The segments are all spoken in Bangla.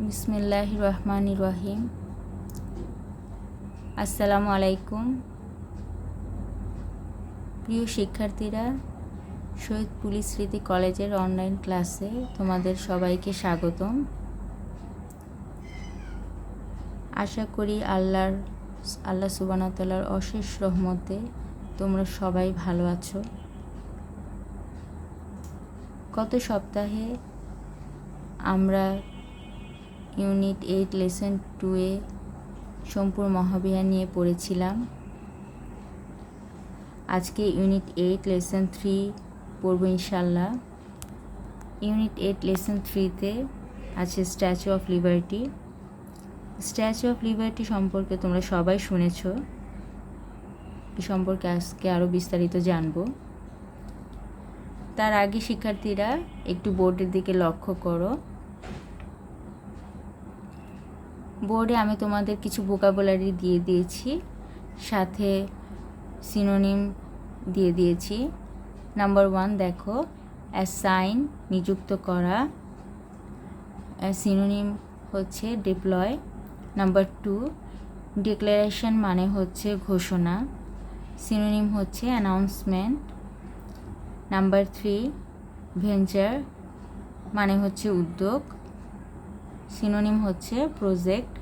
বিসমিল্লাহির রহমানির রহিম। আসসালামু আলাইকুম প্রিয় শিক্ষার্থীরা, শহীদ পুলিশ স্মৃতি কলেজের অনলাইন ক্লাসে তোমাদের সবাইকে স্বাগতম। আশা করি আল্লাহ সুবহানাহু ওয়া তাআলার অশেষ রহমতে তোমরা সবাই ভালো আছো। গত সপ্তাহে আমরা ইউনিট 8 লেসন 2-এ সোমপুর মহাবিহার নিয়ে পড়েছিলাম। আজকে ইউনিট 8 লেসন 3 পড়ব ইনশাল্লাহ। ইউনিট 8 লেসন 3-তে আছে statue of Liberty. Statue of liberty সম্পর্কে তোমরা সবাই শুনেছ। এ সম্পর্কে আজকে আরও বিস্তারিত জানব। তার আগে শিক্ষার্থীরা একটু বোর্ডের দিকে লক্ষ্য করো। বোর্ডে আমি তোমাদের কিছু ভোকাবুলারি দিয়ে দিয়েছি, সাথে সিনোনিম দিয়ে দিয়েছি। নাম্বার 1 দেখো, অ্যাসাইন নিযুক্ত করা, সিনোনিম হচ্ছে ডিপ্লয়। নাম্বার 2 ডিক্লারেশন মানে হচ্ছে ঘোষণা, সিনোনিম হচ্ছে অ্যানাউন্সমেন্ট। নাম্বার 3 ভেঞ্চার মানে হচ্ছে উদ্যোগ, সিনোনিম হচ্ছে প্রজেক্ট।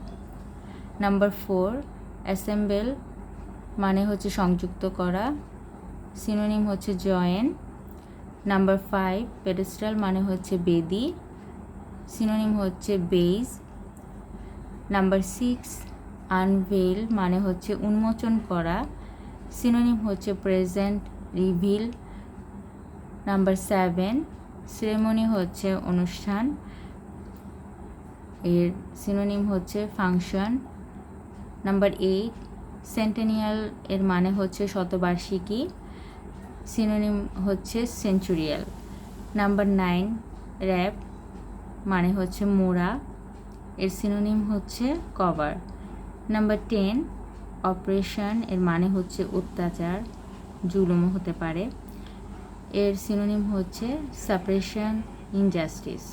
নাম্বার 4 অ্যাসেম্বল মানে হচ্ছে সংযুক্ত করা, সিনোনিম হচ্ছে জয়েন। নাম্বার 5 পেডেস্টাল মানে হচ্ছে বেদি, সিনোনিম হচ্ছে বেজ। নাম্বার 6 আনভেল মানে হচ্ছে উন্মোচন করা, সিনোনিম হচ্ছে প্রেজেন্ট, রিভিল। নাম্বার 7 সেরেমনি হচ্ছে অনুষ্ঠান, এর সিনোনিম হচ্ছে ফাংশন। নাম্বার 8 সেন্টেনিয়াল এর মানে হচ্ছে শতবার্ষিকী, সিনোনিম হচ্ছে সেঞ্চুরিয়াল। নাম্বার 9 র্যাপ মানে হচ্ছে মোড়া, এর সিনোনিম হচ্ছে কভার। নাম্বার 10 অপারেশন এর মানে হচ্ছে অত্যাচার, জুলুমও হতে পারে, এর সিনোনিম হচ্ছে সাপ্রেশন, ইনজাস্টিস।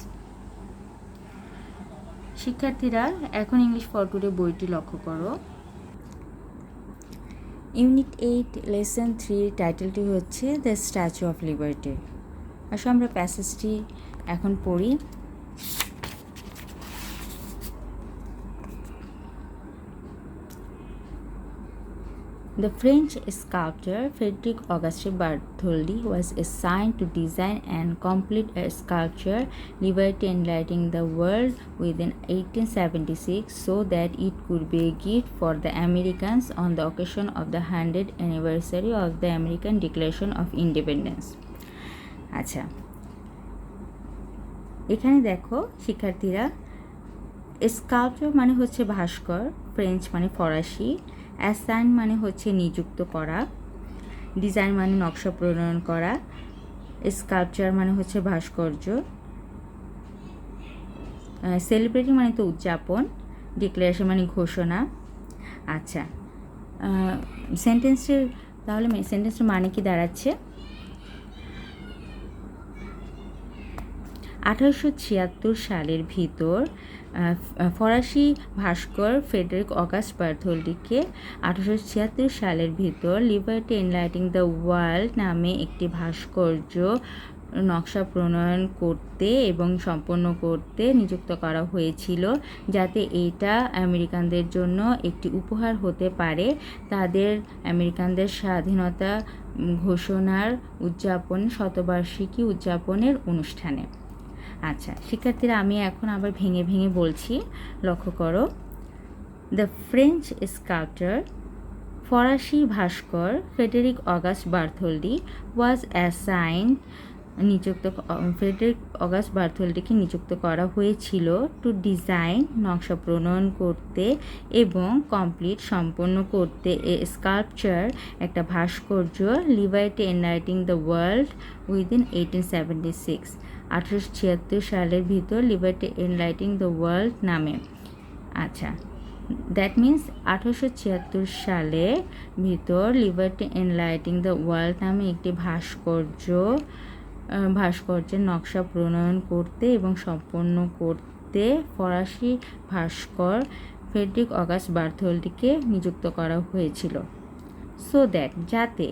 শিক্ষার্থীরা এখন ইংলিশ ফর টুডে বইটি লক্ষ্য করো। ইউনিট 8 লেসন 3 টাইটেলটি হচ্ছে দ্য স্ট্যাচু অফ লিবার্টি। আসলে আমরা প্যাসেজটি এখন পড়ি। The French sculptor Frédéric Auguste Bartholdi was assigned to design and complete a sculpture, Liberty Enlightening the World, within 1876 so that it could be a gift for the Americans on the occasion of the 100th anniversary of the American Declaration of Independence. আচ্ছা, এখানে দেখো শিক্ষার্থীরা, স্কাল্পচার মানে হচ্ছে ভাস্কর, ফ্রেঞ্চ মানে ফরাসি, অ্যাসাইন মানে হচ্ছে নিযুক্ত করা, ডিজাইন মানে নকশা প্রণয়ন করা, স্কাল্পচার মানে হচ্ছে ভাস্কর্য, সেলিব্রেটিং মানে তো উদযাপন, ডিক্লারেশন মানে ঘোষণা। আচ্ছা, সেন্টেন্সের মানে কি দাঁড়াচ্ছে? 1876 সালের ভিতর ফরাসি ভাস্কর ফ্রেডরিক অগাস্ট বার্থোলডিকে 1876 সালের ভিতর লিবার্টি এনলাইটিং দ্য ওয়ার্ল্ড নামে একটি ভাস্কর্য নকশা প্রণয়ন করতে এবং সম্পন্ন করতে নিযুক্ত করা হয়েছিল, যাতে এটা আমেরিকানদের জন্য একটি উপহার হতে পারে তাদের আমেরিকানদের স্বাধীনতা ঘোষণার উদযাপন, শতবার্ষিকী উদযাপনের অনুষ্ঠানে। আচ্ছা শিক্ষার্থীরা, আমি এখন আবার ভেঙে ভেঙে বলছি, লক্ষ্য করো। দ্য ফ্রেঞ্চ স্কাল্পচার ফরাসি ভাস্কর ফ্রেডেরিক অগাস্ট বার্থোলডি ওয়াজ অ্যাসাইন্ড ফ্রেডেরিক অগাস্ট বার্থোলডিকে নিযুক্ত করা হয়েছিল টু ডিজাইন নকশা প্রণয়ন করতে এবং কমপ্লিট সম্পন্ন করতে এ স্কাল্পচার একটা ভাস্কর্য, liberty enlighting the world within 1876 1876 সালের ভিতর লিবার্টি এনলাইটিং দ্য ওয়ার্ল্ড নামে। আচ্ছা, দ্যাট মিন্স 1876 সালে ভিতর লিবার্টি এনলাইটিং দ্য ওয়ার্ল্ড নামে একটি ভাস্কর্যের নকশা প্রণয়ন করতে এবং সম্পন্ন করতে মধ্যে ফরাসি ভাস্কর ফ্রেডরিক অগাস্ট বার্থোল্ডিকে নিযুক্ত করা হয়েছিল। সো দ্যাট যাতে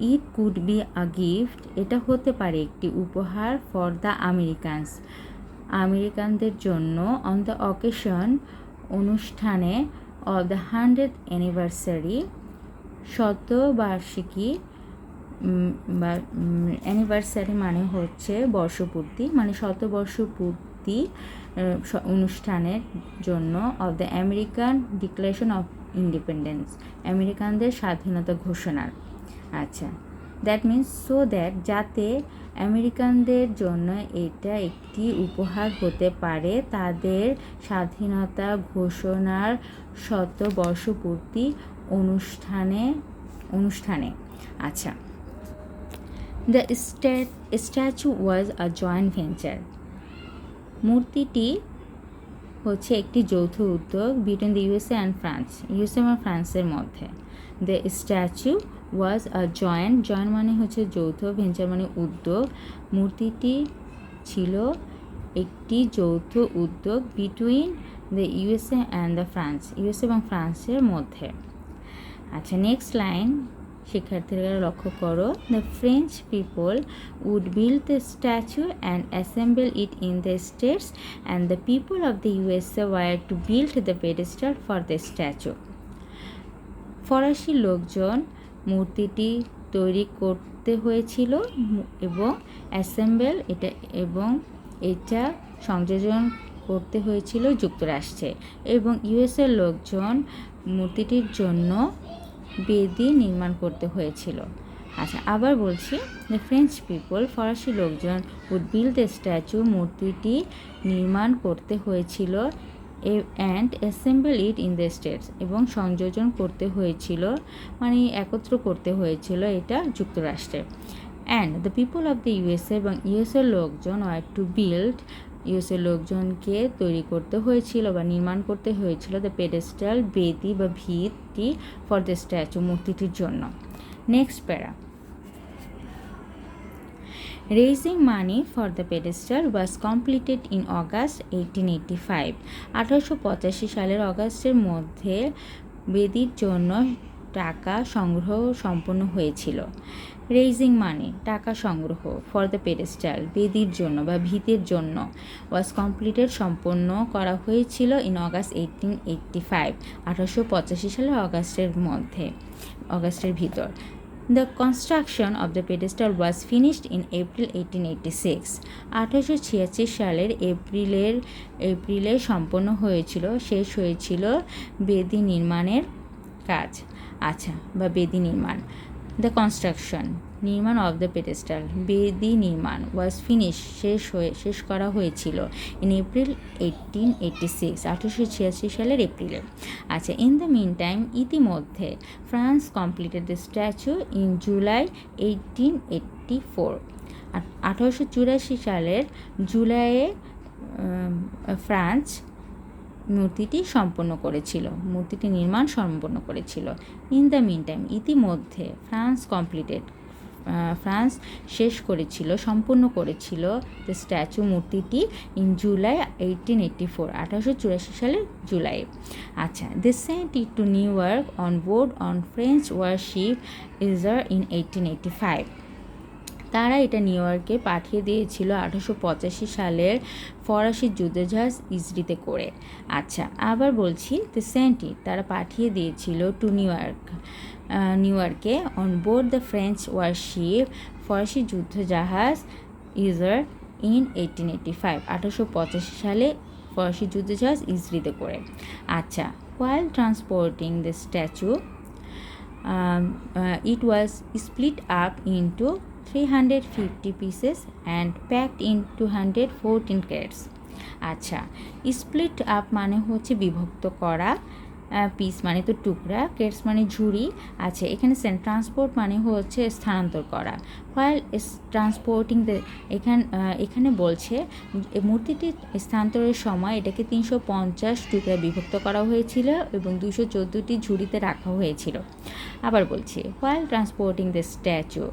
it could be a gift, এটা হতে পারে একটি উপহার ফর দ্য আমেরিকানদের জন্য অন দ্য অকেশন, অনুষ্ঠানে অফ দ্য 100th অ্যানিভার্সারি, শতবার্ষিকী বা অ্যানিভার্সারি মানে হচ্ছে বর্ষপূর্তি, মানে শতবর্ষপূর্তি অনুষ্ঠানের জন্য of the American declaration of independence, আমেরিকানদের স্বাধীনতা ঘোষণার। আচ্ছা, দ্যাট মিনস সো দ্যাট যাতে আমেরিকানদের জন্য এটা একটি উপহার হতে পারে তাদের স্বাধীনতা ঘোষণার শতবর্ষপূর্তি অনুষ্ঠানে। আচ্ছা, the statue was a joint venture, মূর্তিটি হচ্ছে একটি যৌথ উদ্যোগ between the USA and France, USA এবং ফ্রান্সের মধ্যে। The statue was a joint মানে হচ্ছে যৌথ, ভেঞ্চার মানে উদ্যোগ, মূর্তিটি ছিল একটি যৌথ উদ্যোগ between the USA and the France, USA এবং ফ্রান্সের মধ্যে। আচ্ছা, নেক্সট লাইন শিক্ষার্থীরা লক্ষ্য করো, the French people would build the statue and assemble it in the States and the people of the USA were to build the pedestal for the statue. ফরাসি লোকজন মূর্তিটি তৈরি করতে হয়েছিল এবং এটা সংযোজন করতে হয়েছিল যুক্তরাষ্ট্রে, এবং ইউএসএর লোকজন মূর্তিটির জন্য বেদি নির্মাণ করতে হয়েছিল। আচ্ছা, আবার বলছি, দ্য ফ্রেঞ্চ পিপল, ফরাসি লোকজন উড বিল্ড দ্য স্ট্যাচু, মূর্তিটি নির্মাণ করতে হয়েছিল, and assemble it in the states, এবং সংযোজন করতে হয়েছিল মানে একত্র করতে হয়েছিল এটা যুক্তরাষ্ট্রে। And the people of the USA, এবং ইউএসএর লোকজন ওয়ার টু বিল্ড, ইউএসএর লোকজনকে তৈরি করতে হয়েছিল বা নির্মাণ করতে হয়েছিল দ্য পেডেস্টাল, বেদি বা ভিত্তি, ফর দ্য স্ট্যাচু, মূর্তিটির জন্য। নেক্সট প্যারা, raising money for the pedestal was completed in August 1885, 1885 সালের অগাস্টের মধ্যে বেদির জন্য টাকা সংগ্রহ সম্পন্ন হয়েছিল। রেইজিং মানি টাকা সংগ্রহ, ফর দ্য পেডেস্টাল বেদির জন্য বা ভিতের জন্য, ওয়াজ কমপ্লিটেড সম্পন্ন করা হয়েছিল ইন অগাস্ট 1885, 1885 সালের অগাস্টের ভিতর। The construction of the pedestal was finished in April 1886, 1886 সালের এপ্রিলে সম্পন্ন হয়েছিল, শেষ হয়েছিল বেদি নির্মাণের কাজ। আচ্ছা, বা বেদি নির্মাণ। দ্য কনস্ট্রাকশন নির্মাণ অফ দ্য পেডেস্টাল, বেদি নির্মাণ, ওয়াজ ফিনিশ শেষ করা হয়েছিল ইন এপ্রিল 1886, 1886 সালের এপ্রিলে। আচ্ছা, ইন দ্য মিন টাইম, ইতিমধ্যে France completed the statue in July 1884, 1884 সালের জুলাইয়ে ফ্রান্স মূর্তিটি নির্মাণ সম্পন্ন করেছিল। ইন দ্য মিন টাইম, ইতিমধ্যে ফ্রান্স সম্পন্ন করেছিল দ্য স্ট্যাচু, মূর্তিটি ইন জুলাই 1884, 1884 সালের জুলাই। আচ্ছা, they sent it to New York on board on French warship Isere in 1885, তারা এটা নিউ ইয়র্কে পাঠিয়ে দিয়েছিল 1885 সালের ফরাসি যুদ্ধজাহাজ ইজরিতে করে। আচ্ছা, আবার বলছি, দ্য সেন্ট ইট তারা পাঠিয়ে দিয়েছিল টু নিউ ইয়র্কে on board the French warship, ফরাসি যুদ্ধজাহাজ ইজার ইন 1885, 1885 সালে ফরাসি যুদ্ধজাহাজ ইজরিতে করে। আচ্ছা, while transporting the statue, it was split up into 350 pieces and packed in 214 crates. আচ্ছা, স্প্লিট আপ মানে হচ্ছে বিভক্ত করা, পিস মানে তো টুকরা, কেটস মানে ঝুড়ি। আচ্ছা, ট্রান্সপোর্ট মানে হচ্ছে স্থানান্তর করা। হোয়াইল ট্রান্সপোর্টিং এখানে বলছে মূর্তিটি স্থানান্তরের সময় এটাকে 350 টুকরা বিভক্ত করা হয়েছিল এবং 214টি ঝুড়িতে রাখা হয়েছিল। আবার বলছি, হোয়াইল ট্রান্সপোর্টিং দ্য স্ট্যাচু,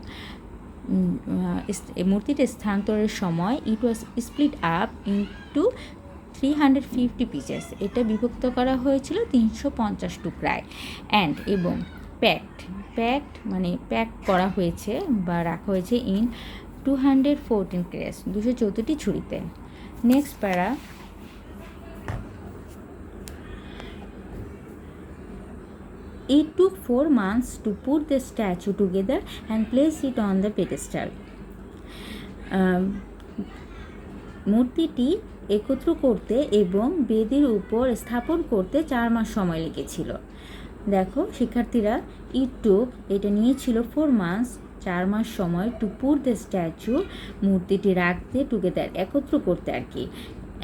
মূর্তিটি স্থানান্তরের সময় ইট ওয়াজ স্প্লিট আপ ইনটু 350 পিসেস, এটা বিভক্ত করা হয়েছিল 350 টুকরায়। অ্যান্ড এবং প্যাকড মানে প্যাক করা হয়েছে বা রাখা হয়েছে ইন 214 ক্রেস, 214টি ঝুড়িতে। নেক্সট প্যারা, it took 4 months to put the statue together and place it on the pedestal. মূর্তিটি একত্র করতে এবং বেদির উপর স্থাপন করতে 4 মাস সময় লেগেছিল। দেখো শিক্ষার্থীরা, এটা নিয়েছিল 4 মান্থস, 4 মাস সময়, টু পুট দ্য স্ট্যাচু, মূর্তিটি রাখতে, টুগেদার একত্র করতে আর কি,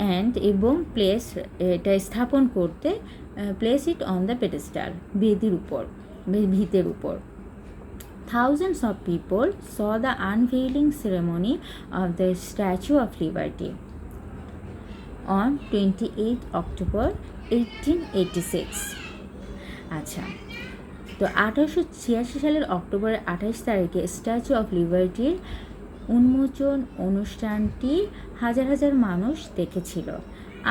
অ্যান্ড এবং প্লেস, এটা স্থাপন করতে, place it on the pedestal, বেদির উপর, ভিতের উপর। Thousands of people saw the unveiling ceremony of the Statue of Liberty on 28 October 1886. আচ্ছা, তো 1886 সালের অক্টোবরের 28 তারিখে স্ট্যাচু অফ লিবার্টির উন্মোচন অনুষ্ঠানটি হাজার হাজার মানুষ দেখেছিল।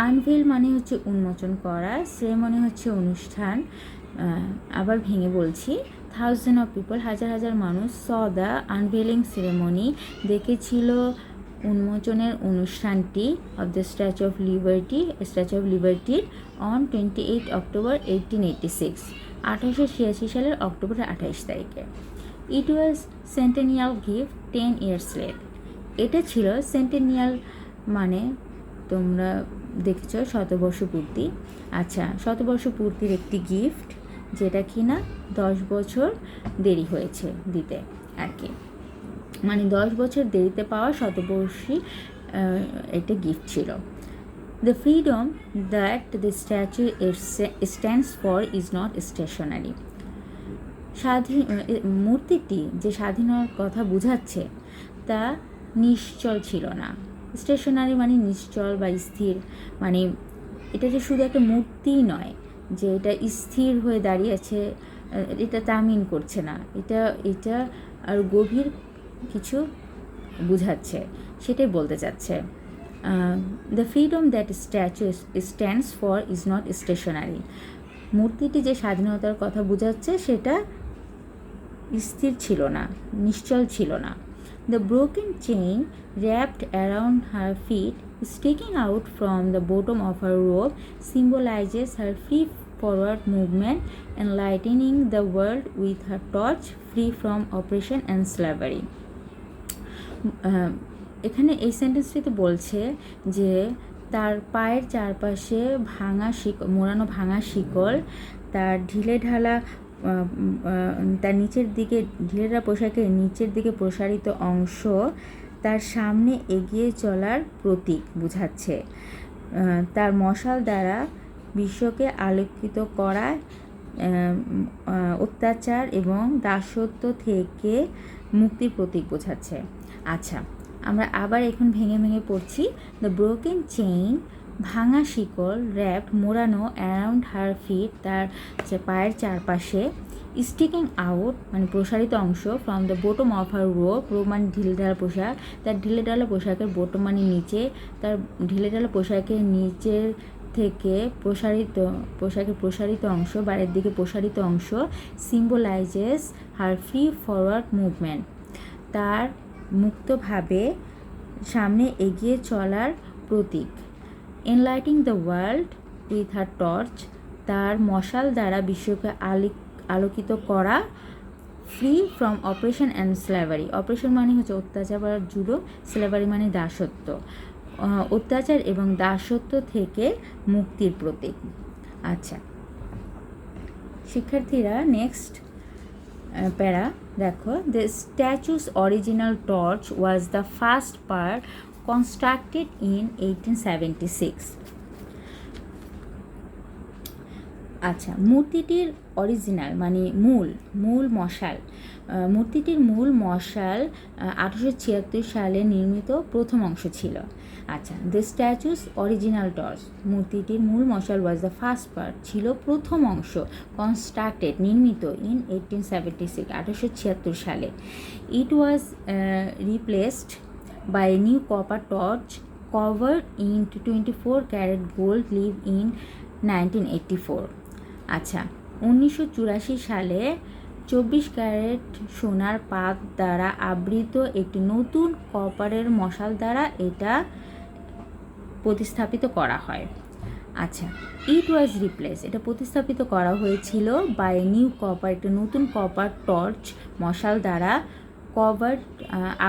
আনভেল মানে হচ্ছে উন্মোচন করা, সেরেমনি হচ্ছে অনুষ্ঠান। আবার ভেঙে বলছি, থাউজেন্ড অফ পিপল, হাজার হাজার মানুষ, স দ্য আনভেলিং সেরেমনি, দেখেছিল উন্মোচনের অনুষ্ঠানটি অফ দ্য স্ট্যাচু অফ লিবার্টির অন 28 অক্টোবর 1886, 1886 সালের অক্টোবরের 28 তারিখে। It was centennial gift 10 years late, এটা ছিল সেন্টেনিয়াল মানে তোমরা দেখেছ শতবর্ষ পূর্তি। আচ্ছা, শতবর্ষ পূর্তির একটি গিফট, যেটা কি না 10 বছর দেরি হয়েছে দিতে আর কি, মানে 10 বছর দেরিতে পাওয়া শতবর্ষী একটা গিফট ছিল। The freedom that the statue stands for is not stationary, মূর্তিটি যে স্বাধীনতার কথা বোঝাচ্ছে তা নিশ্চল ছিল না। স্টেশনারি মানে নিশ্চল বা স্থির, মানে এটা যে শুধু একটা মূর্তিই নয় যে এটা স্থির হয়ে দাঁড়িয়ে আছে, এটা তা মিন করছে না, এটা আর গভীর কিছু বোঝাচ্ছে, সেটাই বলতে চাচ্ছে। The freedom that statue stands for is not stationary, মূর্তিটি যে স্বাধীনতার কথা বোঝাচ্ছে সেটা স্থির ছিল না, নিশ্চল ছিল না। The broken chain wrapped around her feet, sticking out from the bottom of her robe, symbolizes her free forward movement, enlightening the world with her torch, free from oppression and slavery. এখানে এই সেন্টেন্সটিতে বলছে যে তার পায়ের চারপাশে মোড়ানো ভাঙা শিকল, তার তার নিচের দিকে ঢিলেঢালা পোশাকের নিচের দিকে প্রসারিত অংশ তার সামনে এগিয়ে চলার প্রতীক বোঝাচ্ছে। তার মশাল দ্বারা বিশ্বকে আলোকিত করা, অত্যাচার এবং দাসত্ব থেকে মুক্তির প্রতীক বোঝাচ্ছে। আচ্ছা, আমরা আবার এখন ভেঙে ভেঙে পড়ছি। দ্য ব্রোকেন চেইন, ভাঙা শিকল, র্যাপড মোড়ানো, অ্যারাউন্ড হার ফিট, তার পায়ের চারপাশে, স্টিকিং আউট মানে প্রসারিত অংশ, from the bottom of her robe মানে ঢিলেঢালা পোশাক, তার ঢিলেঢালা পোশাকের বটম মানে নিচে, তার ঢিলেঢালা পোশাকের নিচের থেকে প্রসারিত অংশ, বাইরের দিকে প্রসারিত অংশ, symbolises her free forward movement, তার মুক্তভাবে সামনে এগিয়ে চলার প্রতীক। Enlighting the world with her torch, তার মশাল দ্বারা বিশ্বকে আলোকিত করা। Free from operation and slavery, operation মানে হচ্ছে অত্যাচার বা জুলুম, স্ল্যাভারি মানে দাসত্ব, অত্যাচার এবং দাসত্ব থেকে মুক্তির প্রতীক। আচ্ছা শিক্ষার্থীরা, নেক্সট প্যারা দেখো, the statues original torch was the first part constructed in 1876। আচ্ছা, মূর্তিটির অরিজিনাল মানে মূল মশাল, মূর্তিটির মূল মশাল 1876 সালে নির্মিত প্রথম অংশ ছিল। আচ্ছা, দ্য স্ট্যাচুস অরিজিনাল টর্চ, মূর্তিটির মূল মশাল ওয়াজ দ্য ফার্স্ট পার্ট ছিল প্রথম অংশ, কনস্ট্রাক্টেড নির্মিত ইন 1876 1876 সালে। It was replaced by new copper torch covered in 24 karat gold leaf in 1984. আচ্ছা, 1984 সালে 24 ক্যারেট সোনার পাত দ্বারা আবৃত একটি নতুন কপারের মশাল দ্বারা এটা প্রতিস্থাপিত করা হয়। আচ্ছা, ইট ওয়াজ রিপ্লেস, এটা প্রতিস্থাপিত করা হয়েছিল বাই নিউ কপার, একটা নতুন কপার টর্চ মশাল দ্বারা কভার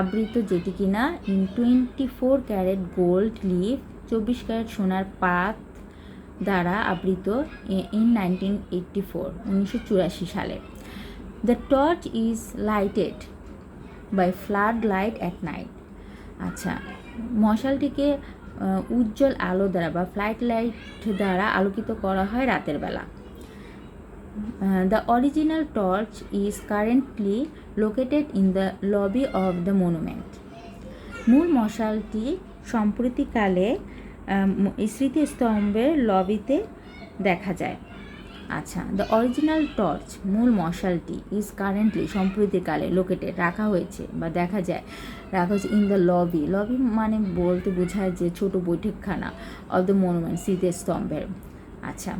আবৃত, যেটি কিনা in 24 carat gold leaf 24 carat সোনার পাত দ্বারা আবৃত ইন 1984 সালে। The torch is lighted by flood light at night. আচ্ছা, মশালটিকে উজ্জ্বল আলো দ্বারা বা ফ্লাড লাইট দ্বারা আলোকিত করা হয় রাতের বেলা। The original torch is currently located in the lobby of the monument. মূল মশালটি সম্প্রতিকালে স্মৃতিস্তম্ভের লবিতে দেখা যায়। আচ্ছা, দ্য অরিজিনাল টর্চ, মূল মশালটি, ইজ কারেন্টলি, সম্প্রতিকালে, লোকেটেড, রাখা হয়েছে বা দেখা যায়, রাখা হয়েছে ইন দ্য লবি। লবি মানে বলতে বোঝায় যে ছোট বৈঠকখানা, অফ দ্য মনুমেন্ট, স্মৃতিস্তম্ভের। আচ্ছা,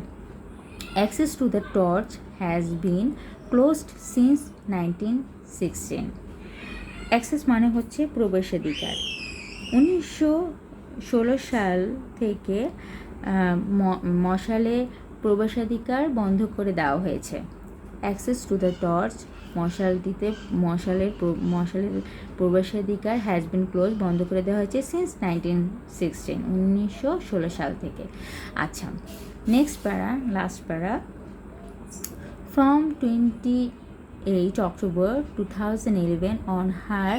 access to the torch has been closed since 1916। Access মানে হচ্ছে প্রবেশাধিকার। 1916 সাল থেকে মশালে প্রবেশাধিকার বন্ধ করে দেওয়া হয়েছে। অ্যাক্সেস টু দ্য টর্চ, মশালের প্রবেশাধিকার হ্যাজ বিন ক্লোজ, বন্ধ করে দেওয়া হয়েছে সিন্স 1916 সাল থেকে। আচ্ছা, নেক্সট প্যারা, লাস্ট প্যারা। From 28 October 2011 on her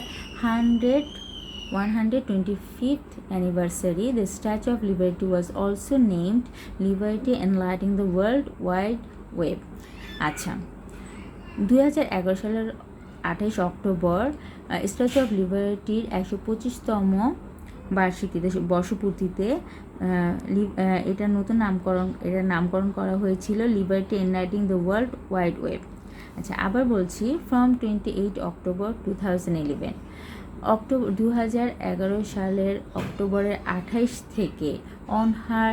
125th anniversary, the Statue of Liberty was also named Liberty Enlightening the World Wide Web. আচ্ছা, 2011 সালের 28 অক্টোবর স্ট্যাচু অফ লিবার্টির 125তম বার্ষিকীতে, বর্ষপূর্তিতে এটার নামকরণ করা হয়েছিল liberty enlighting the world wide web. আচ্ছা, আবার বলছি, ফ্রম 28 October 2011, 2011 সালের অক্টোবরের 28 থেকে অন হার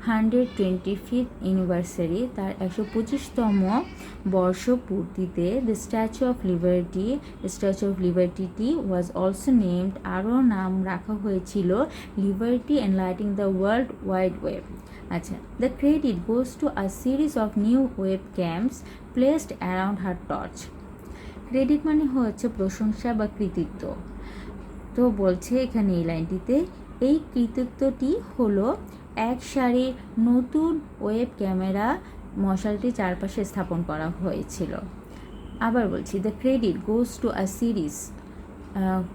125th অ্যানিভার্সারি, তার 125তম বর্ষপূর্তিতে দ্য স্ট্যাচু অফ লিবার্টিটি ওয়াজ অলসো নেমড, আরও নাম রাখা হয়েছিল liberty enlighting the world wide web. আচ্ছা, the credit goes to a series of new web cams placed around her torch. Credit মানে হচ্ছে প্রশংসা বা কৃতিত্ব। তো বলছে এখানে এই লাইনটিতে, এই কৃতিত্বটি হলো এক সারি নতুন ওয়েব ক্যামেরা মশালটির চারপাশে স্থাপন করা হয়েছিল। আবার বলছি, the credit goes to a series,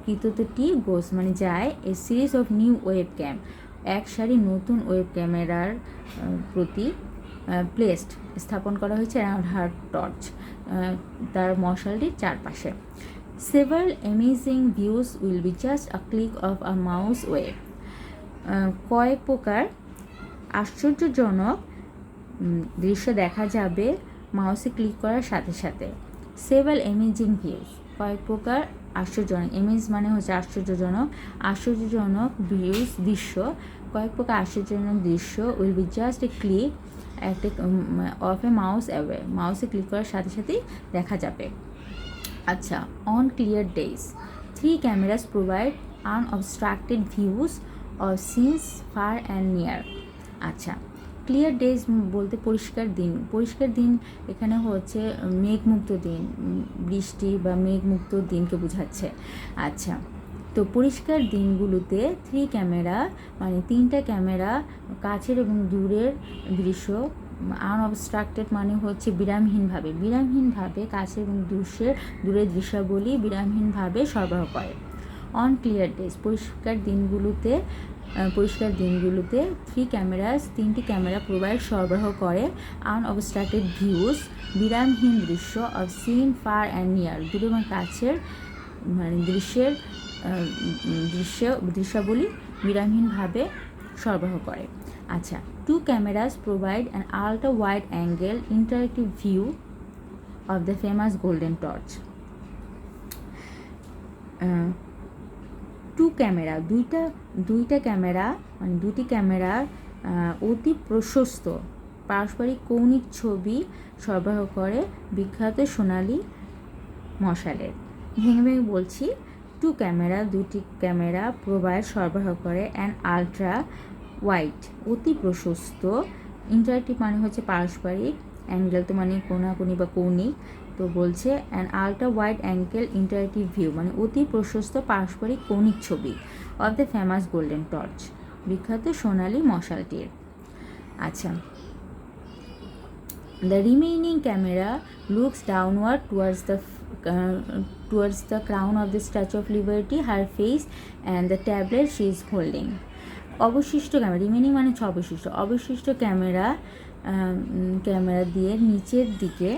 কৃতিত্বটি গোজ মানে যায়, a series of new web cam, এক সারি নতুন ওয়েব ক্যামেরার প্রতি প্লেসড, স্থাপন করা হয়েছে অ্যারাউন্ড হার টর্চ, তার মশালটির চারপাশে। Several amazing views will be just a click of a mouse web. কয়েক প্রকার আশ্চর্যজনক দৃশ্য দেখা যাবে মাউসে ক্লিক করার সাথে সাথে। সেভারাল অ্যামেজিং ভিউজ, কয়েক প্রকার আশ্চর্যজনক, এমেজ মানে হচ্ছে আশ্চর্যজনক ভিউজ, দৃশ্য, কয়েক প্রকার আশ্চর্যজনক দৃশ্য will be just a click একটা অফ এ মাউস অ্যাওয়ে, মাউসে ক্লিক করার সাথে সাথেই দেখা যাবে। আচ্ছা, on clear days 3 cameras provide unobstructed views of scenes far and near. আচ্ছা, ক্লিয়ার ডেজ বলতে পরিষ্কার দিন এখানে হচ্ছে মেঘমুক্ত দিন, বৃষ্টি বা মেঘমুক্ত দিনকে বোঝাচ্ছে। আচ্ছা, তো পরিষ্কার দিনগুলোতে 3 ক্যামেরা মানে 3টা ক্যামেরা কাছের এবং দূরের দৃশ্য, আনঅবস্ট্রাক্টেড মানে হচ্ছে বিরামহীনভাবে কাছে এবং দূরের দৃশ্যাবলী বিরামহীনভাবে সরবরাহ করে। অন ক্লিয়ার ডেজ, পরিষ্কার দিনগুলোতে 3টি ক্যামেরা প্রোভাইড, সরবরাহ করে আনঅবস্ট্রাক্টেড ভিউজ, বিরামহীন দৃশ্য, of scene far and near, দূর এবং কাছের মানে দৃশ্যাবলী বিরামহীনভাবে সরবরাহ করে। আচ্ছা, 2 cameras provide an ultra wide angle interactive view of the famous golden torch. Two camera, দুইটা ক্যামেরা মানে দুটি ক্যামেরার অতি প্রশস্ত পারস্পরিক কৌণিক ছবি সরবরাহ করে বিখ্যাত সোনালি মশালের। ভেঙে ভেঙে বলছি, টু ক্যামেরা, দুটি ক্যামেরা প্রোভাইড সরবরাহ করে অ্যান্ড আলট্রা ওয়াইড অতি প্রশস্ত, ইন্টারেক্টিভ মানে হচ্ছে পারস্পরিক, অ্যাঙ্গেল তো মানে কোণাকুণি বা কৌণিক, তো বলছে an ultra wide angle interactive view মানে অতি প্রশস্ত পারস্পরিক কৌণিক ছবি of the famous golden torch বিখ্যাত সোনালি মশালটির। আচ্ছা, the remaining camera looks downward towards the crown of the Statue of Liberty, her face and the tablet she is holding. অবশিষ্ট ক্যামেরা, রিমেনিং মানে হচ্ছে অবশিষ্ট, অবশিষ্ট ক্যামেরা দিয়ে নিচের দিকে,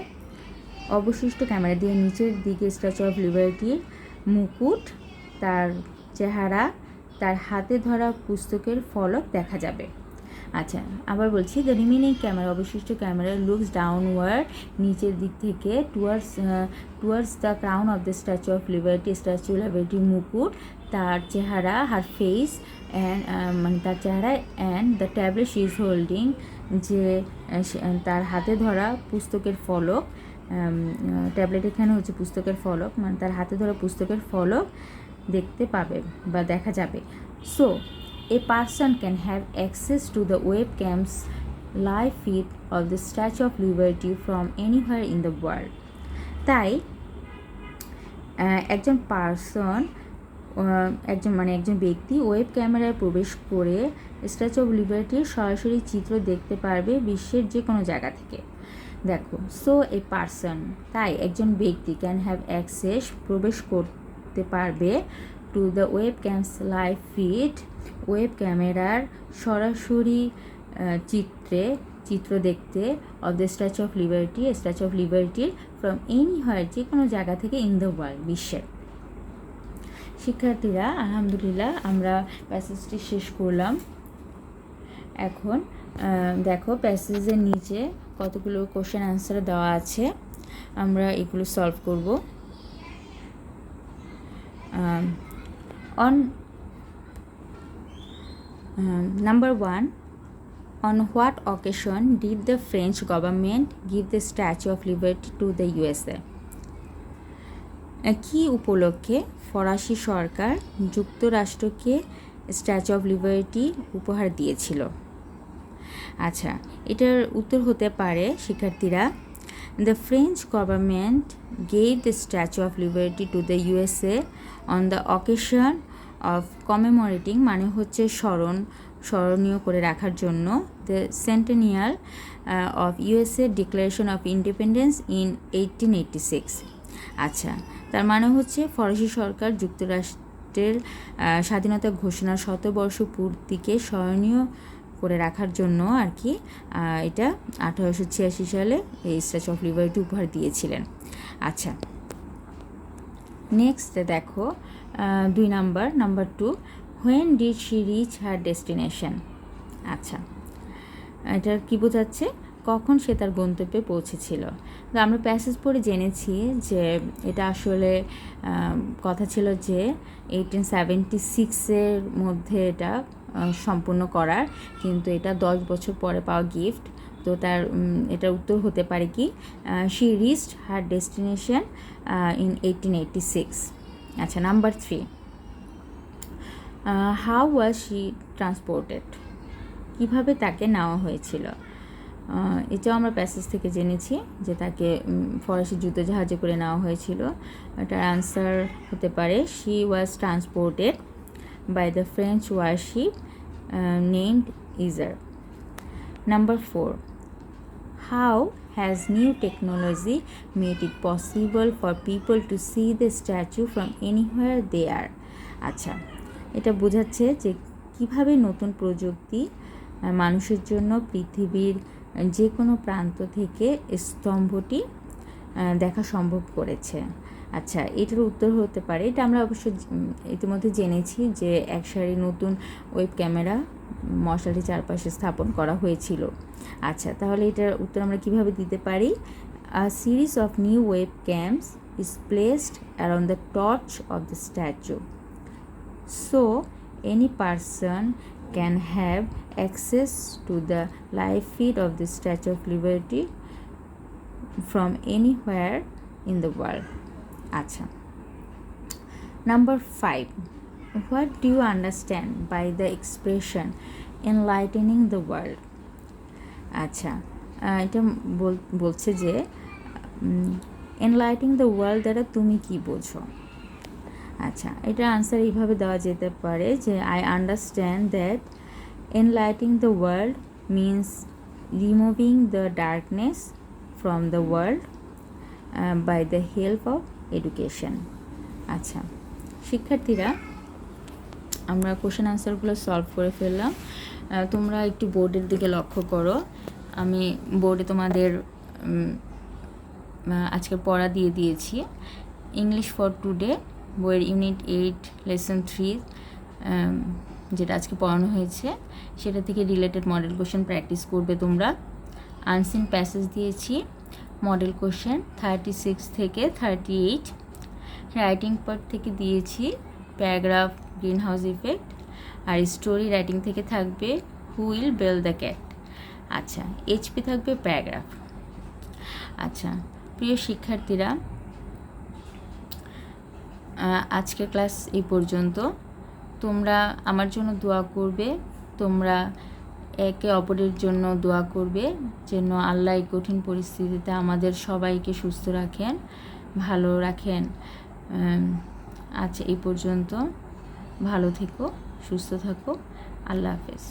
অবশিষ্ট ক্যামেরা দিয়ে নিচের দিকে স্ট্যাচু অফ লিবার্টির মুকুট, তার চেহারা, তার হাতে ধরা পুস্তকের ফলক দেখা যাবে। আচ্ছা, আবার বলছি, দ্য রিমেনিং ক্যামেরা, অবশিষ্ট ক্যামেরা লুকস ডাউনওয়ার্ড নিচের দিক থেকে towards the crown of the statue of Liberty, Statue of লিবার্টির মুকুট, তার চেহারা, হার ফেস অ্যান্ড মানে তার চেহারা, and the tablet she is holding, যে তার হাতে ধরা পুস্তকের ফলক, ট্যাবলেট এখানে হচ্ছে পুস্তকের ফলক, মানে তার হাতে ধরা পুস্তকের ফলক দেখতে পাবে বা দেখা যাবে। So a person can have access to the webcam's live feed of the Statue of Liberty from anywhere in the world. তাই একজন ব্যক্তি ওয়েব ক্যামেরায় প্রবেশ করে স্ট্যাচু অফ লিবার্টির সরাসরি চিত্র দেখতে পারবে বিশ্বের যে কোনো জায়গা থেকে। দেখো, সো এ পারসন, তাই একজন ব্যক্তি ক্যান হ্যাভ অ্যাক্সেস, প্রবেশ করতে পারবে, to the web cams live feed, web ক্যামেরার সরাসরি চিত্র দেখতে, of the statue of Liberty, Statue of লিবার্টির, ফ্রম এনিহোয়ার যে কোনো জায়গা থেকে, ইন দ্য ওয়ার্ল্ড বিশ্বের। শিক্ষার্থীরা, আলহামদুলিল্লাহ আমরা প্যাসেজটি শেষ করলাম। এখন দেখো, প্যাসেজের নিচে কতগুলো কোশ্চেন অ্যান্সার দেওয়া আছে, আমরা এগুলো সলভ করব। On number 1, on what occasion did the French government give the Statue of Liberty to the USA? কি উপলক্ষে ফরাসি সরকার যুক্তরাষ্ট্রকে স্ট্যাচু অফ লিবার্টি উপহার দিয়েছিল? আচ্ছা, এটার উত্তর হতে পারে শিক্ষার্থীরা, the French government gave the statue of Liberty to the USA on the occasion of commemorating মানে হচ্ছে স্মরণীয় করে রাখার জন্য, the centennial of USA Declaration of Independence in 1886। আচ্ছা, তার মানে হচ্ছে ফরাসি সরকার যুক্তরাষ্ট্রের স্বাধীনতা ঘোষণার 100 পূর্তিকে স্মরণীয় করে রাখার জন্য আর কি এটা 1886 সালে এই স্ট্যাচু অফ লিবার্টি উপহার দিয়েছিলেন। আচ্ছা, নেক্সট দেখো 2 number 2, when did she reach her destination? আচ্ছা, এটা কি বোঝাচ্ছে? কখন সে তার গন্তব্যে পৌঁছেছিল। তো আমরা প্যাসেজ পড়ে জেনেছি যে এটা আসলে কথা ছিল যে 1876-এর মধ্যে এটা সম্পূর্ণ করার, কিন্তু এটা 10 বছর পরে পাওয়া গিফট। তো তার এটার উত্তর হতে পারে কি, she reached her destination in 1886। আচ্ছা, number 3, how was she transported? কীভাবে তাকে নেওয়া হয়েছিল? এটাও আমরা প্যাসেজ থেকে জেনেছি যে তাকে ফরাসি যুদ্ধজাহাজে করে নেওয়া হয়েছিল। এটার আনসার হতে পারে, she was transported by the French warship named Isar. Number 4, how has new technology made it possible for people to see the statue from anywhere they are? আচ্ছা, এটা বোঝাচ্ছে যে কিভাবে নতুন প্রযুক্তি মানুষের জন্য পৃথিবীর যে কোনো প্রান্ত থেকে স্তম্ভটি দেখা সম্ভব করেছে। আচ্ছা, এটার উত্তর হতে পারে, এটা আমরা অবশ্য ইতিমধ্যে জেনেছি যে এক সারি নতুন ওয়েব ক্যামেরা মশালটির চারপাশে স্থাপন করা হয়েছিল। আচ্ছা, তাহলে এটার উত্তর আমরা কিভাবে দিতে পারি? A series of new web cams is placed around the torch of the statue so any person can have access to the live feed of the Statue of Liberty from anywhere in the world. আচ্ছা, Number 5. What do you understand by the expression enlightening the world? আচ্ছা, এটা বলছে যে এনলাইটিং দ্য ওয়ার্ল্ড দ্বারা তুমি কি বোঝো? আচ্ছা, এটার আনসার এইভাবে দেওয়া যেতে পারে যে I understand that enlightening the world means removing the darkness from the world by the help of education. আচ্ছা শিক্ষার্থীরা, আমরা কোশ্চেন আনসারগুলো সলভ করে ফেললাম। তোমরা একটু বোর্ডের দিকে লক্ষ্য করো। আমি বোর্ডে তোমাদের আজকে পড়া দিয়ে দিয়েছি। ইংলিশ ফর টুডে বইয়ের ইউনিট 8 লেসন 3 যেটা আজকে পড়ানো হয়েছে সেটা থেকে রিলেটেড মডেল কোশ্চেন প্র্যাকটিস করবে তোমরা। আনসিন প্যাসেজ দিয়েছি, মডেল কোশ্চেন 36 থেকে 38। রাইটিং পার্ট থেকে দিয়েছি প্যারাগ্রাফ, গ্রিন হাউস ইফেক্ট, আর স্টোরি রাইটিং থেকে থাকবে who will bell the cat. আচ্ছা, এইচপি থাকবে প্যারাগ্রাফ। আচ্ছা প্রিয় শিক্ষার্থীরা, আজকের ক্লাস এই পর্যন্ত। তোমরা আমার জন্য দোয়া করবে, তোমরা একে অপরের জন্য দোয়া করবে যেন আল্লাহ এই কঠিন পরিস্থিতিতে আমাদের সবাইকে সুস্থ রাখেন, ভালো রাখেন। আচ্ছা এই পর্যন্ত, ভালো থেকো, সুস্থ থাকো, আল্লাহ হাফেজ।